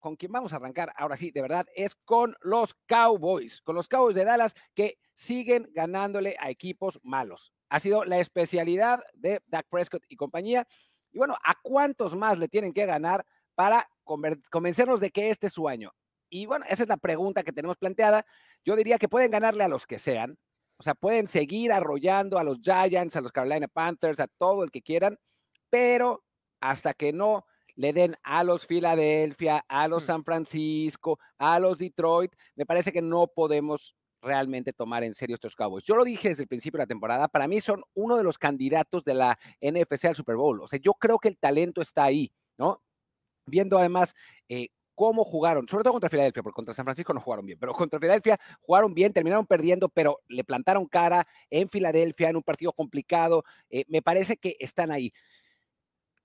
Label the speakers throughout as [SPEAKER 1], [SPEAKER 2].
[SPEAKER 1] con quien vamos a arrancar ahora sí, de verdad, es con los Cowboys de Dallas, que siguen ganándole a equipos malos. Ha sido la especialidad de Dak Prescott y compañía. Y bueno, ¿a cuántos más le tienen que ganar para convencernos de que este es su año? Y bueno, esa es la pregunta que tenemos planteada. Yo diría que pueden ganarle a los que sean. O sea, pueden seguir arrollando a los Giants, a los Carolina Panthers, a todo el que quieran, pero hasta que no le den a los Philadelphia, a los San Francisco, a los Detroit, me parece que no podemos realmente tomar en serio estos Cowboys. Yo lo dije desde el principio de la temporada, para mí son uno de los candidatos de la NFC al Super Bowl. O sea, yo creo que el talento está ahí, ¿no? Viendo además cómo jugaron, sobre todo contra Filadelfia, porque contra San Francisco no jugaron bien, pero contra Filadelfia jugaron bien, terminaron perdiendo, pero le plantaron cara en Filadelfia en un partido complicado. Me parece que están ahí.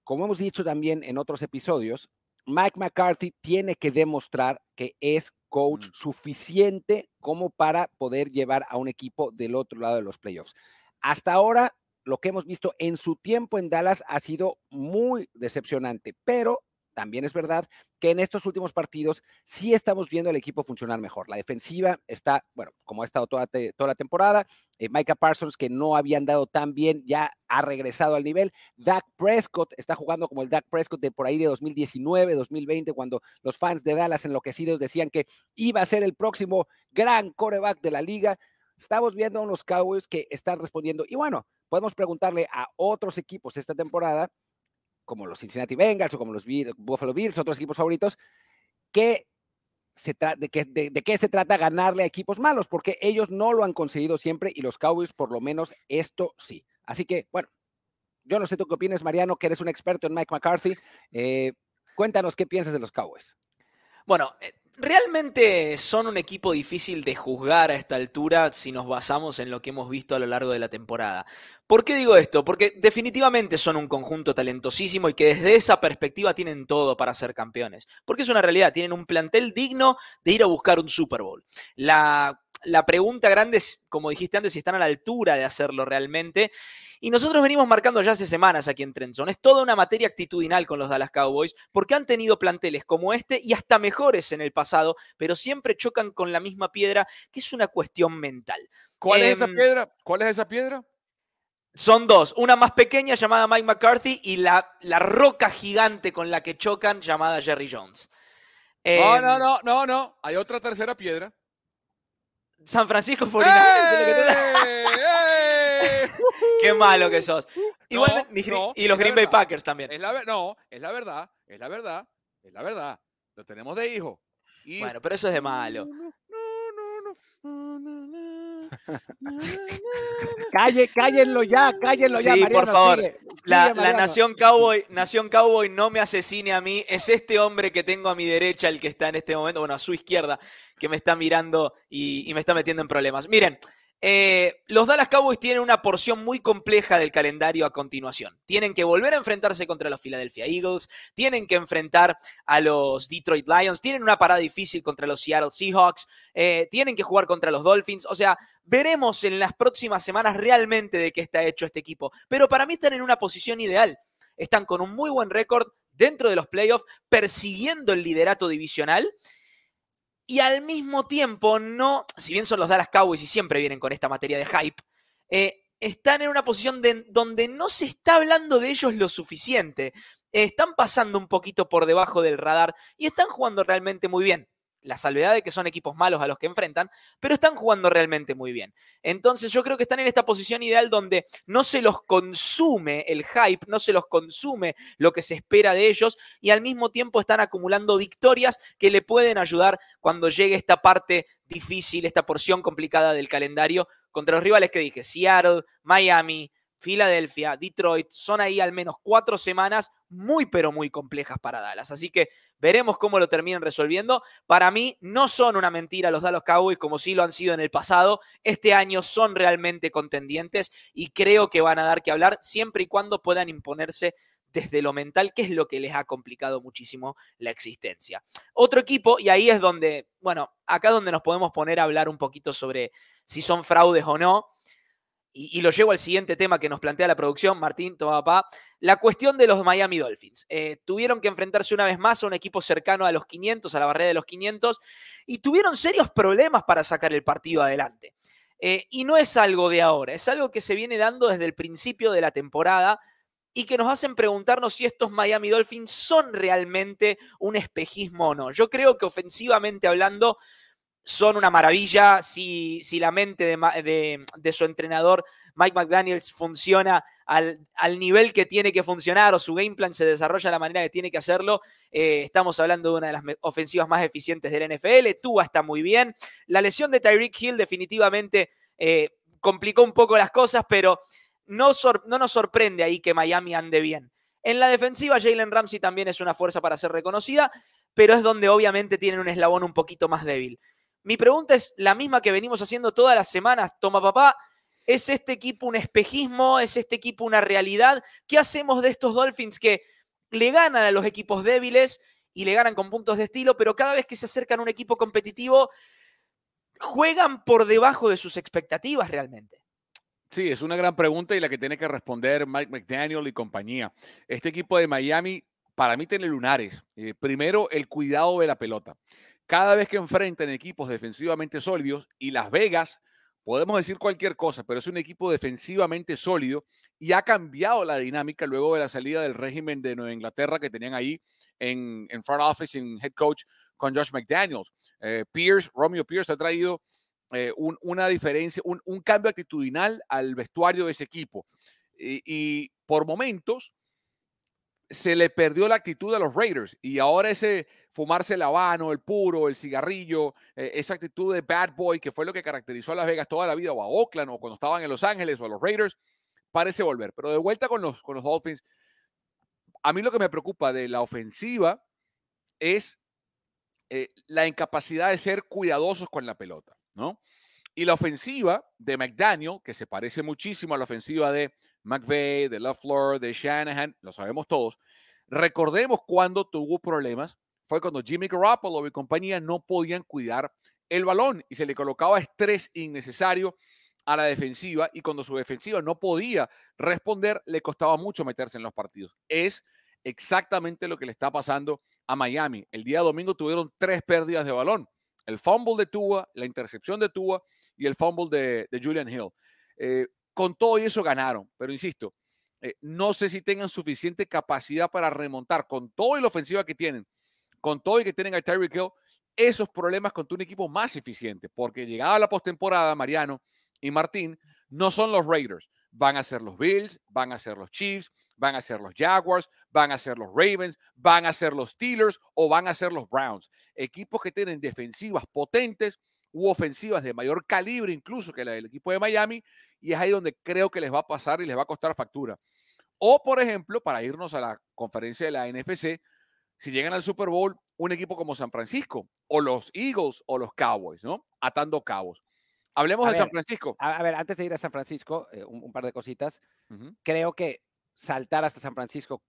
[SPEAKER 1] Como hemos dicho también en otros episodios, Mike McCarthy tiene que demostrar que es coach suficiente como para poder llevar a un equipo del otro lado de los playoffs. Hasta ahora, lo que hemos visto en su tiempo en Dallas ha sido muy decepcionante, pero también es verdad que en estos últimos partidos sí estamos viendo al equipo funcionar mejor. La defensiva está, bueno, como ha estado toda la temporada. Micah Parsons, que no había andado tan bien, ya ha regresado al nivel. Dak Prescott está jugando como el Dak Prescott de por ahí de 2019, 2020, cuando los fans de Dallas enloquecidos decían que iba a ser el próximo gran quarterback de la liga. Estamos viendo a unos Cowboys que están respondiendo. Y bueno, podemos preguntarle a otros equipos esta temporada, como los Cincinnati Bengals o como los Buffalo Bills, otros equipos favoritos, de qué se trata ganarle a equipos malos, porque ellos no lo han conseguido siempre y los Cowboys por lo menos esto sí. Así que, bueno, yo no sé tú qué opinas, Mariano, que eres un experto en Mike McCarthy. Cuéntanos qué piensas de los Cowboys.
[SPEAKER 2] Bueno, realmente son un equipo difícil de juzgar a esta altura si nos basamos en lo que hemos visto a lo largo de la temporada. ¿Por qué digo esto? Porque definitivamente son un conjunto talentosísimo y que desde esa perspectiva tienen todo para ser campeones. Porque es una realidad, tienen un plantel digno de ir a buscar un Super Bowl. La pregunta grande es, como dijiste antes, si están a la altura de hacerlo realmente. Y nosotros venimos marcando ya hace semanas aquí en Trendzone. Es toda una materia actitudinal con los Dallas Cowboys, porque han tenido planteles como este y hasta mejores en el pasado, pero siempre chocan con la misma piedra, que es una cuestión mental.
[SPEAKER 3] ¿Cuál es esa piedra? ¿Cuál es esa piedra?
[SPEAKER 2] Son dos, una más pequeña llamada Mike McCarthy y la roca gigante con la que chocan llamada Jerry Jones.
[SPEAKER 3] No. Hay otra tercera piedra.
[SPEAKER 2] San Francisco 49ers. Qué malo que sos. Igual, y los Green Bay Packers también.
[SPEAKER 3] Es la verdad. Lo tenemos de hijo.
[SPEAKER 2] Bueno, pero eso es de malo.
[SPEAKER 1] Cállenlo ya, Mariano.
[SPEAKER 2] Sí, por favor.
[SPEAKER 1] Sigue,
[SPEAKER 2] la
[SPEAKER 1] Mariano.
[SPEAKER 2] Nación Cowboy no me asesine a mí. Es este hombre que tengo a mi derecha el que está en este momento, bueno, a su izquierda, que me está mirando y me está metiendo en problemas. Miren, los Dallas Cowboys tienen una porción muy compleja del calendario a continuación. Tienen que volver a enfrentarse contra los Philadelphia Eagles, tienen que enfrentar a los Detroit Lions, tienen una parada difícil contra los Seattle Seahawks, tienen que jugar contra los Dolphins. O sea, veremos en las próximas semanas realmente de qué está hecho este equipo. Pero para mí están en una posición ideal. Están con un muy buen récord dentro de los playoffs, persiguiendo el liderato divisional. Y al mismo tiempo, no, si bien son los Dallas Cowboys y siempre vienen con esta materia de hype, están en una posición donde no se está hablando de ellos lo suficiente. Están pasando un poquito por debajo del radar y están jugando realmente muy bien. La salvedad de que son equipos malos a los que enfrentan, pero están jugando realmente muy bien. Entonces yo creo que están en esta posición ideal donde no se los consume el hype, no se los consume lo que se espera de ellos y al mismo tiempo están acumulando victorias que le pueden ayudar cuando llegue esta parte difícil, esta porción complicada del calendario contra los rivales que dije, Seattle, Miami, Filadelfia, Detroit. Son ahí al menos 4 semanas muy pero muy complejas para Dallas. Así que veremos cómo lo terminan resolviendo. Para mí no son una mentira los Dallas Cowboys como sí lo han sido en el pasado. Este año son realmente contendientes y creo que van a dar que hablar siempre y cuando puedan imponerse desde lo mental, que es lo que les ha complicado muchísimo la existencia. Otro equipo, y ahí es donde, bueno, acá donde nos podemos poner a hablar un poquito sobre si son fraudes o no. y lo llevo al siguiente tema que nos plantea la producción, Martín, toma papá, la cuestión de los Miami Dolphins. Tuvieron que enfrentarse una vez más a un equipo cercano a los 500, a la barrera de los 500, y tuvieron serios problemas para sacar el partido adelante. Y no es algo de ahora, es algo que se viene dando desde el principio de la temporada y que nos hacen preguntarnos si estos Miami Dolphins son realmente un espejismo o no. Yo creo que ofensivamente hablando son una maravilla. Si la mente de su entrenador Mike McDaniels funciona al nivel que tiene que funcionar o su game plan se desarrolla de la manera que tiene que hacerlo, estamos hablando de una de las ofensivas más eficientes del NFL. Tua está muy bien. La lesión de Tyreek Hill definitivamente complicó un poco las cosas, pero no nos sorprende ahí que Miami ande bien. En la defensiva, Jalen Ramsey también es una fuerza para ser reconocida, pero es donde obviamente tienen un eslabón un poquito más débil. Mi pregunta es la misma que venimos haciendo todas las semanas, toma papá. ¿Es este equipo un espejismo? ¿Es este equipo una realidad? ¿Qué hacemos de estos Dolphins que le ganan a los equipos débiles y le ganan con puntos de estilo, pero cada vez que se acercan a un equipo competitivo, juegan por debajo de sus expectativas realmente?
[SPEAKER 3] Sí, es una gran pregunta y la que tiene que responder Mike McDaniel y compañía. Este equipo de Miami, para mí, tiene lunares. Primero, el cuidado de la pelota. Cada vez que enfrentan equipos defensivamente sólidos, y Las Vegas, podemos decir cualquier cosa, pero es un equipo defensivamente sólido y ha cambiado la dinámica luego de la salida del régimen de Nueva Inglaterra que tenían ahí en front office, en head coach con Josh McDaniels. Romeo Pierce ha traído una diferencia, un cambio actitudinal al vestuario de ese equipo. Y por momentos se le perdió la actitud a los Raiders y ahora ese fumarse el habano, el puro, el cigarrillo, esa actitud de bad boy que fue lo que caracterizó a Las Vegas toda la vida, o a Oakland, o cuando estaban en Los Ángeles, o a los Raiders, parece volver. Pero de vuelta con los Dolphins, a mí lo que me preocupa de la ofensiva es la incapacidad de ser cuidadosos con la pelota, ¿no? Y la ofensiva de McDaniel, que se parece muchísimo a la ofensiva de McVay, de LaFleur, de Shanahan, lo sabemos todos. Recordemos cuando tuvo problemas, fue cuando Jimmy Garoppolo y compañía no podían cuidar el balón y se le colocaba estrés innecesario a la defensiva, y cuando su defensiva no podía responder, le costaba mucho meterse en los partidos. Es exactamente lo que le está pasando a Miami. El día domingo tuvieron 3 pérdidas de balón. El fumble de Tua, la intercepción de Tua y el fumble de Julian Hill. Con todo y eso ganaron, pero insisto, no sé si tengan suficiente capacidad para remontar con todo y la ofensiva que tienen, con todo y que tienen a Tyreek Hill, esos problemas contra un equipo más eficiente, porque llegada la postemporada, Mariano y Martín, no son los Raiders, van a ser los Bills, van a ser los Chiefs, van a ser los Jaguars, van a ser los Ravens, van a ser los Steelers o van a ser los Browns. Equipos que tienen defensivas potentes u ofensivas de mayor calibre incluso que la del equipo de Miami, y es ahí donde creo que les va a pasar y les va a costar factura. O, por ejemplo, para irnos a la conferencia de la NFC, si llegan al Super Bowl, un equipo como San Francisco, o los Eagles, o los Cowboys, ¿no? Atando cabos. Hablemos de San Francisco.
[SPEAKER 1] A ver, antes de ir a San Francisco, un par de cositas. Creo que saltar hasta San Francisco,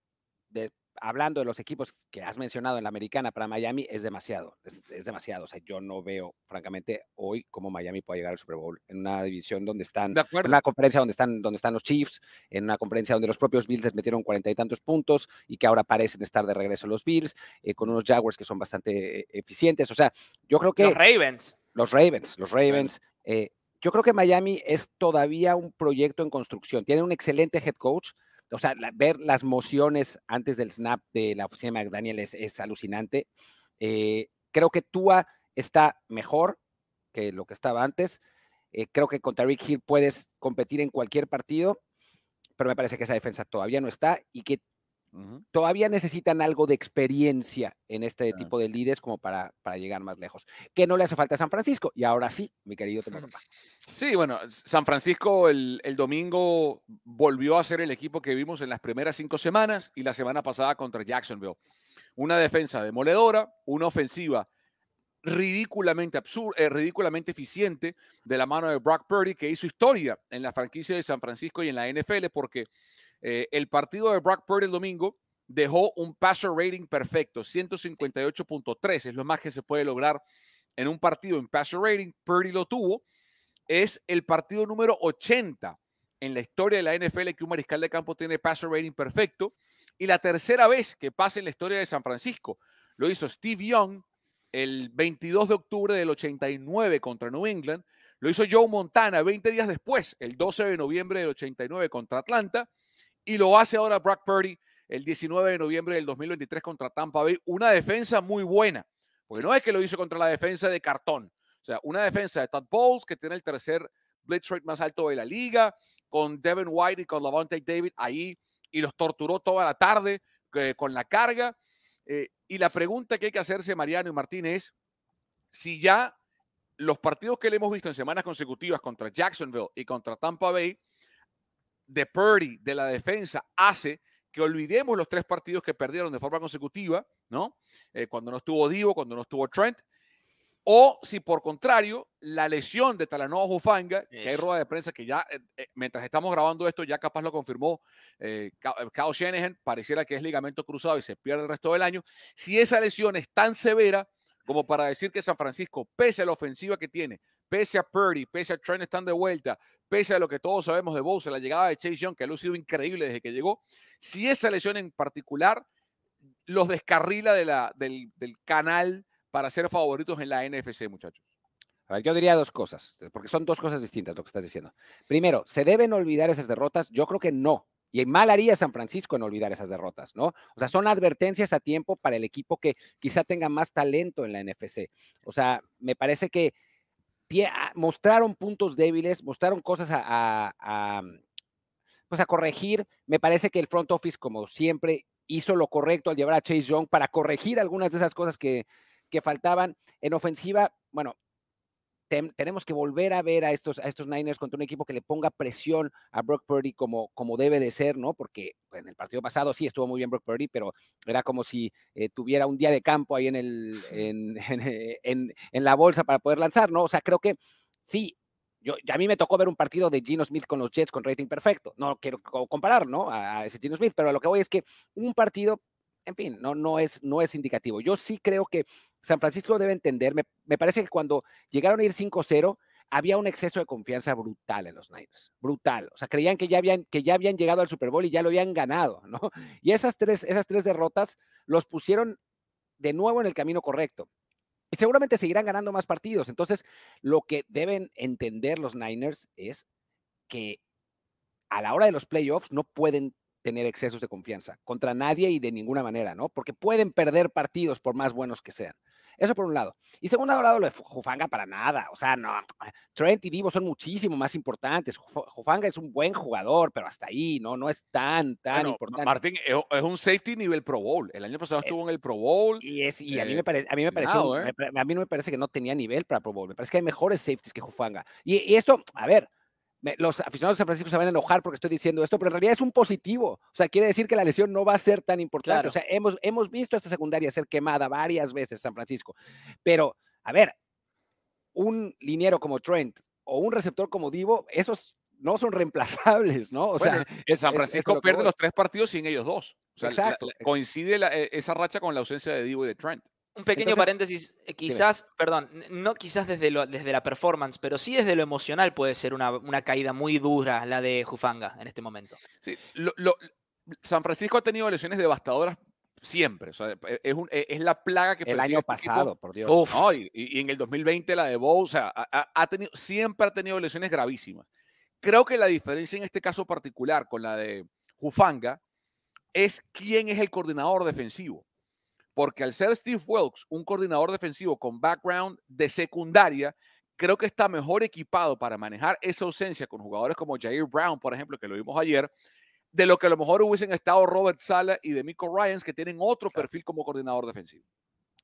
[SPEAKER 1] hablando de los equipos que has mencionado en la americana para Miami, es demasiado. Es demasiado. O sea, yo no veo, francamente, hoy cómo Miami puede llegar al Super Bowl en una división donde están, en una conferencia donde están los Chiefs, en una conferencia donde los propios Bills les metieron 40 y tantos puntos y que ahora parecen estar de regreso los Bills, con unos Jaguars que son bastante eficientes. O sea, yo creo que... Los Ravens. Yo creo que Miami es todavía un proyecto en construcción. Tiene un excelente head coach. O sea, ver las mociones antes del snap de la oficina de McDaniel es alucinante. Creo que Tua está mejor que lo que estaba antes. Creo que con Tyreek Hill puedes competir en cualquier partido, pero me parece que esa defensa todavía no está y que todavía necesitan algo de experiencia en este tipo de líderes como para llegar más lejos. Que no le hace falta a San Francisco. Y ahora sí, mi querido Tomás.
[SPEAKER 3] Sí, bueno, San Francisco el domingo volvió a ser el equipo que vimos en las primeras 5 semanas y la semana pasada contra Jacksonville. Una defensa demoledora, una ofensiva ridículamente ridículamente eficiente de la mano de Brock Purdy, que hizo historia en la franquicia de San Francisco y en la NFL, porque el partido de Brock Purdy el domingo dejó un passer rating perfecto, 158.3, es lo más que se puede lograr en un partido en passer rating. Purdy lo tuvo. Es el partido número 80 en la historia de la NFL que un mariscal de campo tiene passer rating perfecto, y la tercera vez que pasa en la historia de San Francisco. Lo hizo Steve Young el 22 de octubre del 89 contra New England. Lo hizo Joe Montana 20 días después, el 12 de noviembre del 89 contra Atlanta. Y lo hace ahora Brock Purdy el 19 de noviembre del 2023 contra Tampa Bay. Una defensa muy buena, porque no es que lo hizo contra la defensa de cartón. O sea, una defensa de Todd Bowles, que tiene el tercer blitz rate más alto de la liga, con Devin White y con Lavonte David ahí, y los torturó toda la tarde con la carga. Y la pregunta que hay que hacerse, Mariano y Martín, es si ya los partidos que le hemos visto en semanas consecutivas contra Jacksonville y contra Tampa Bay, de Purdy, de la defensa, hace que olvidemos los 3 partidos que perdieron de forma consecutiva, ¿no? Cuando no estuvo Divo, cuando no estuvo Trent, o si por contrario, la lesión de Talanoa Hufanga, que hay rueda de prensa que ya, mientras estamos grabando esto, ya capaz lo confirmó Kyle Shanahan, pareciera que es ligamento cruzado y se pierde el resto del año. Si esa lesión es tan severa como para decir que San Francisco, pese a la ofensiva que tiene, pese a Purdy, pese a Trent están de vuelta, pese a lo que todos sabemos de Bosa, la llegada de Chase Young, que ha lucido increíble desde que llegó, si esa lesión en particular los descarrila del canal para ser favoritos en la NFC, muchachos.
[SPEAKER 1] A ver, yo diría 2 cosas, porque son 2 cosas distintas lo que estás diciendo. Primero, ¿se deben olvidar esas derrotas? Yo creo que no. Y mal haría San Francisco en olvidar esas derrotas, ¿no? O sea, son advertencias a tiempo para el equipo que quizá tenga más talento en la NFC. O sea, me parece que mostraron puntos débiles, mostraron cosas pues a corregir. Me parece que el front office, como siempre, hizo lo correcto al llevar a Chase Young para corregir algunas de esas cosas que faltaban. En ofensiva, bueno, tenemos que volver a ver a estos Niners contra un equipo que le ponga presión a Brock Purdy como debe de ser, ¿no? Porque pues, en el partido pasado sí estuvo muy bien Brock Purdy, pero era como si tuviera un día de campo ahí en la bolsa para poder lanzar, ¿no? O sea, creo que sí. A mí me tocó ver un partido de Geno Smith con los Jets con rating perfecto. No quiero comparar, ¿no? A ese Geno Smith, pero a lo que voy es que un partido, en fin, no es indicativo. Yo sí creo que San Francisco debe entender, me parece que cuando llegaron a ir 5-0, había un exceso de confianza brutal en los Niners, brutal. O sea, creían que ya habían llegado al Super Bowl y ya lo habían ganado, ¿no? Y esas tres derrotas los pusieron de nuevo en el camino correcto. Y seguramente seguirán ganando más partidos. Entonces, lo que deben entender los Niners es que a la hora de los playoffs no pueden tener excesos de confianza contra nadie y de ninguna manera, ¿no? Porque pueden perder partidos por más buenos que sean. Eso por un lado. Y segundo lado, lo de Hufanga para nada. O sea, no. Trent y Divo son muchísimo más importantes. Hufanga es un buen jugador, pero hasta ahí, no es tan importante.
[SPEAKER 3] Martín, es un safety nivel Pro Bowl. El año pasado estuvo en el Pro Bowl.
[SPEAKER 1] Y a mí no me parece que no tenía nivel para Pro Bowl. Me parece que hay mejores safeties que Hufanga. Y esto, a ver, los aficionados de San Francisco se van a enojar porque estoy diciendo esto, pero en realidad es un positivo. O sea, quiere decir que la lesión no va a ser tan importante. Claro. O sea, hemos visto a esta secundaria ser quemada varias veces en San Francisco. Pero, a ver, un liniero como Trent o un receptor como Divo, esos no son reemplazables, ¿no? O sea,
[SPEAKER 3] San Francisco pierde los 3 partidos sin ellos 2. O sea,
[SPEAKER 1] exacto.
[SPEAKER 3] Coincide esa racha con la ausencia de Divo y de Trent.
[SPEAKER 2] Un pequeño paréntesis, quizás, perdón, no quizás desde la performance, pero sí desde lo emocional puede ser una caída muy dura la de Hufanga en este momento.
[SPEAKER 3] Sí, San Francisco ha tenido lesiones devastadoras siempre. O sea, es la plaga que
[SPEAKER 1] el año pasado,
[SPEAKER 3] equipo.
[SPEAKER 1] Por Dios.
[SPEAKER 3] No, y en el 2020 la de Bow, o sea, siempre ha tenido lesiones gravísimas. Creo que la diferencia en este caso particular con la de Hufanga es quién es el coordinador defensivo. Porque al ser Steve Wilkes un coordinador defensivo con background de secundaria, creo que está mejor equipado para manejar esa ausencia con jugadores como Jair Brown, por ejemplo, que lo vimos ayer, de lo que a lo mejor hubiesen estado Robert Saleh y DeMeco Ryans, que tienen otro perfil como coordinador defensivo.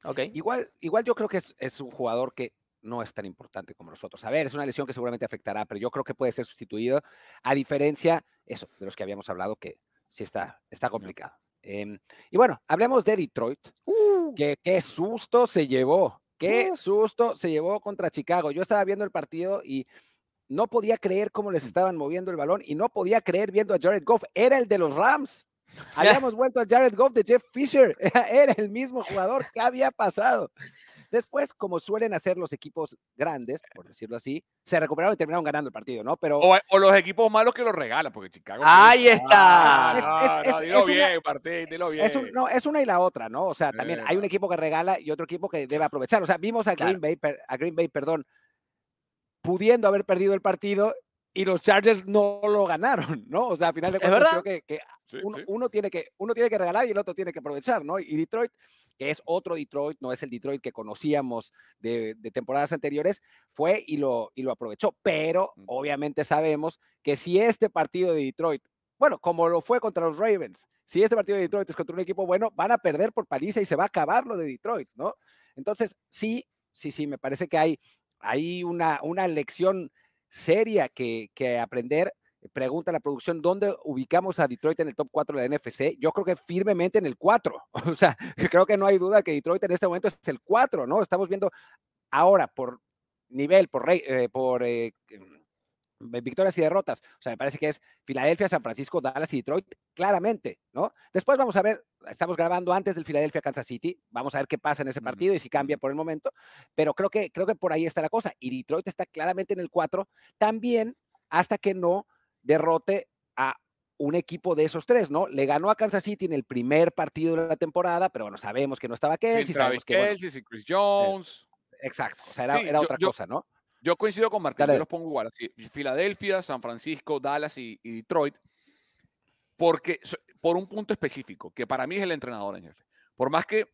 [SPEAKER 1] Okay. Igual yo creo que es un jugador que no es tan importante como los otros. A ver, es una lesión que seguramente afectará, pero yo creo que puede ser sustituido, a diferencia de los que habíamos hablado, que sí está complicado. Y bueno, hablemos de Detroit, que qué susto se llevó, contra Chicago. Yo estaba viendo el partido y no podía creer cómo les estaban moviendo el balón y no podía creer viendo a Jared Goff. Era el de los Rams. Habíamos vuelto a Jared Goff de Jeff Fisher. Era el mismo jugador. ¿Qué había pasado? Después, como suelen hacer los equipos grandes, por decirlo así, se recuperaron y terminaron ganando el partido, ¿no? Pero
[SPEAKER 3] O los equipos malos que los regalan, porque Chicago...
[SPEAKER 2] ¡Ahí
[SPEAKER 1] es,
[SPEAKER 2] está!
[SPEAKER 1] es,
[SPEAKER 3] No,
[SPEAKER 1] es,
[SPEAKER 3] dilo
[SPEAKER 1] es una,
[SPEAKER 3] bien, Martín, dilo bien.
[SPEAKER 1] no, es una y la otra, ¿no? O sea, también hay un equipo que regala y otro equipo que debe aprovechar. O sea, vimos a
[SPEAKER 2] Claro.
[SPEAKER 1] Green Bay, perdón, pudiendo haber perdido el partido y los Chargers no lo ganaron, ¿no? O sea, a final de
[SPEAKER 2] ¿Es
[SPEAKER 1] cuentas
[SPEAKER 2] verdad?
[SPEAKER 1] creo que
[SPEAKER 3] Sí,
[SPEAKER 1] uno,
[SPEAKER 3] sí.
[SPEAKER 1] uno tiene que regalar y el otro tiene que aprovechar, ¿no? Y Detroit, que es otro Detroit, no es el Detroit que conocíamos de temporadas anteriores, fue y lo aprovechó. Pero obviamente sabemos que si este partido de Detroit, bueno, como lo fue contra los Ravens, si este partido de Detroit es contra un equipo bueno, van a perder por paliza y se va a acabar lo de Detroit, ¿no? Entonces, sí, me parece que hay una lección seria que aprender. Pregunta la producción, ¿dónde ubicamos a Detroit en el top 4 de la NFC? Yo creo que firmemente en el 4. O sea, creo que no hay duda que Detroit en este momento es el 4, ¿no? Estamos viendo ahora por nivel, por victorias y derrotas. O sea, me parece que es Filadelfia, San Francisco, Dallas y Detroit, claramente, ¿no? Después vamos a ver, estamos grabando antes del Filadelfia Kansas City, vamos a ver qué pasa en ese partido y si cambia por el momento, pero creo que por ahí está la cosa. Y Detroit está claramente en el 4, también hasta que no derrote a un equipo de esos tres, ¿no? Le ganó a Kansas City en el primer partido de la temporada, pero bueno, sabemos que no estaba Kelsey, sabemos que, bueno,
[SPEAKER 3] Kelsey, Chris Jones.
[SPEAKER 1] Exacto, o sea, era otra cosa, ¿no?
[SPEAKER 3] Yo coincido con Martín,
[SPEAKER 1] Dale.
[SPEAKER 3] yo los pongo igual, así, Filadelfia, San Francisco, Dallas y Detroit, porque por un punto específico, que para mí es el entrenador en jefe. Por más que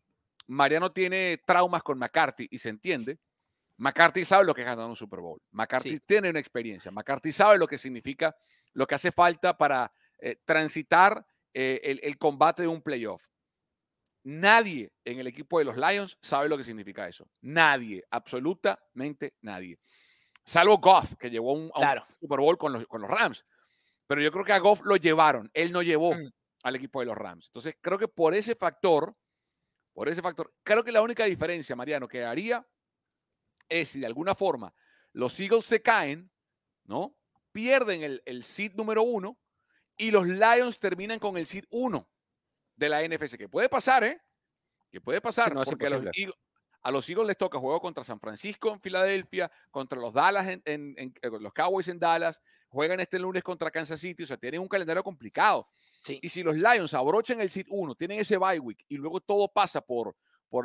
[SPEAKER 3] Mariano tiene traumas con McCarthy y se entiende, McCarthy sabe lo que es ganar un Super Bowl. McCarthy tiene una experiencia. McCarthy sabe lo que significa, lo que hace falta para transitar el combate de un playoff. Nadie en el equipo de los Lions sabe lo que significa eso. Nadie, absolutamente nadie. Salvo Goff, que llevó a un Super Bowl con los Rams. Pero yo creo que a Goff lo llevaron. Él no llevó al equipo de los Rams. Entonces, creo que por ese factor, creo que la única diferencia, Mariano, que haría es si de alguna forma los Eagles se caen, ¿no? Pierden el seed número 1 y los Lions terminan con el seed 1 de la NFC, que puede pasar, ¿eh? Que puede pasar,
[SPEAKER 1] sí, no,
[SPEAKER 3] porque a los Eagles les toca juego contra San Francisco en Filadelfia, contra los Dallas los Cowboys en Dallas, juegan este lunes contra Kansas City, o sea, tienen un calendario complicado.
[SPEAKER 2] Sí.
[SPEAKER 3] Y si los Lions abrochan el seed 1, tienen ese bye week y luego todo pasa por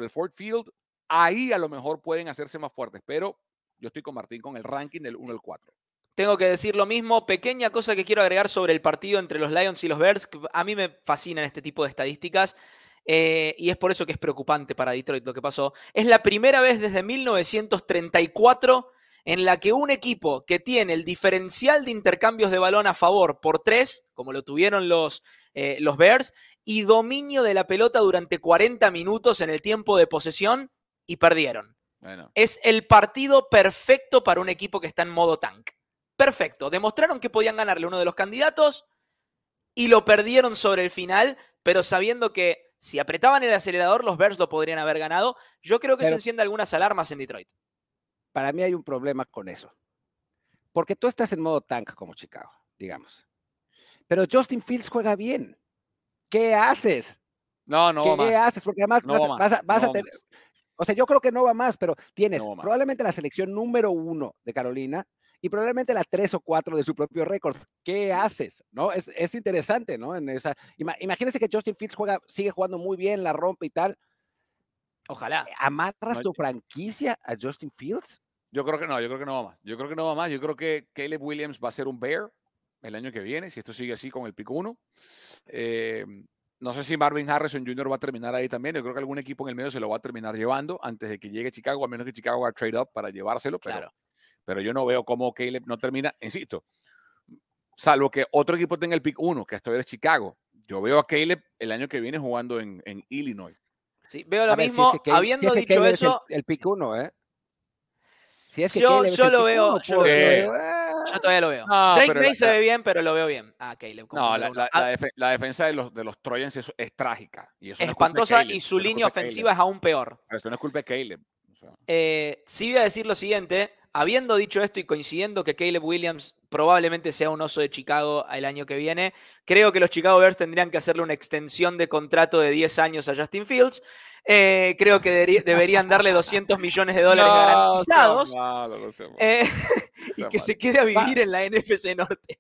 [SPEAKER 3] el Ford Field, ahí a lo mejor pueden hacerse más fuertes, pero yo estoy con Martín con el ranking del 1 al 4.
[SPEAKER 2] Tengo que decir lo mismo. Pequeña cosa que quiero agregar sobre el partido entre los Lions y los Bears. A mí me fascinan este tipo de estadísticas y es por eso que es preocupante para Detroit lo que pasó. Es la primera vez desde 1934 en la que un equipo que tiene el diferencial de intercambios de balón a favor por 3, como lo tuvieron los Bears, y dominio de la pelota durante 40 minutos en el tiempo de posesión y perdieron.
[SPEAKER 3] Bueno.
[SPEAKER 2] Es el partido perfecto para un equipo que está en modo tank. Perfecto. Demostraron que podían ganarle a uno de los candidatos y lo perdieron sobre el final, pero sabiendo que si apretaban el acelerador, los Bears lo podrían haber ganado. Yo creo que eso enciende algunas alarmas en Detroit.
[SPEAKER 1] Para mí hay un problema con eso. Porque tú estás en modo tank como Chicago, digamos. Pero Justin Fields juega bien. ¿Qué haces?
[SPEAKER 3] No va más.
[SPEAKER 1] ¿Qué haces? Porque además vas a tener... O sea, yo creo que no va más, pero tienes probablemente la selección número 1 de Carolina y probablemente la 3 o 4 de su propio récord. ¿Qué haces? ¿No? Es interesante, ¿no? Imagínense que Justin Fields sigue jugando muy bien, la rompe y tal.
[SPEAKER 2] Ojalá.
[SPEAKER 1] ¿Amarras tu franquicia a Justin Fields?
[SPEAKER 3] Yo creo que no va más. Yo creo que Caleb Williams va a ser un Bear el año que viene, si esto sigue así con el pick 1. No sé si Marvin Harrison Jr. va a terminar ahí también. Yo creo que algún equipo en el medio se lo va a terminar llevando antes de que llegue Chicago, a menos que Chicago haga trade up para llevárselo. Pero yo no veo cómo Caleb no termina, insisto, salvo que otro equipo tenga el pick 1, que esto es Chicago. Yo veo a Caleb el año que viene jugando en Illinois.
[SPEAKER 2] Sí, veo lo mismo. Habiendo dicho eso,
[SPEAKER 1] el pick 1, ¿eh? Si es que
[SPEAKER 2] yo lo veo. Yo todavía lo veo.
[SPEAKER 3] No,
[SPEAKER 2] Drake May se ve bien, pero lo veo bien. Caleb.
[SPEAKER 3] No, la defensa de los Trojans es trágica. Y eso
[SPEAKER 2] es
[SPEAKER 3] no es
[SPEAKER 2] espantosa y su línea ofensiva es aún peor.
[SPEAKER 3] Pero eso no es culpa de Caleb.
[SPEAKER 2] Sí voy a decir lo siguiente. habiendo dicho esto y coincidiendo que Caleb Williams probablemente sea un oso de Chicago el año que viene, creo que los Chicago Bears tendrían que hacerle una extensión de contrato de 10 años a Justin Fields. Creo que deberían darle $200 millones garantizados
[SPEAKER 3] No sea malo,
[SPEAKER 2] y que se quede a vivir en la NFC Norte.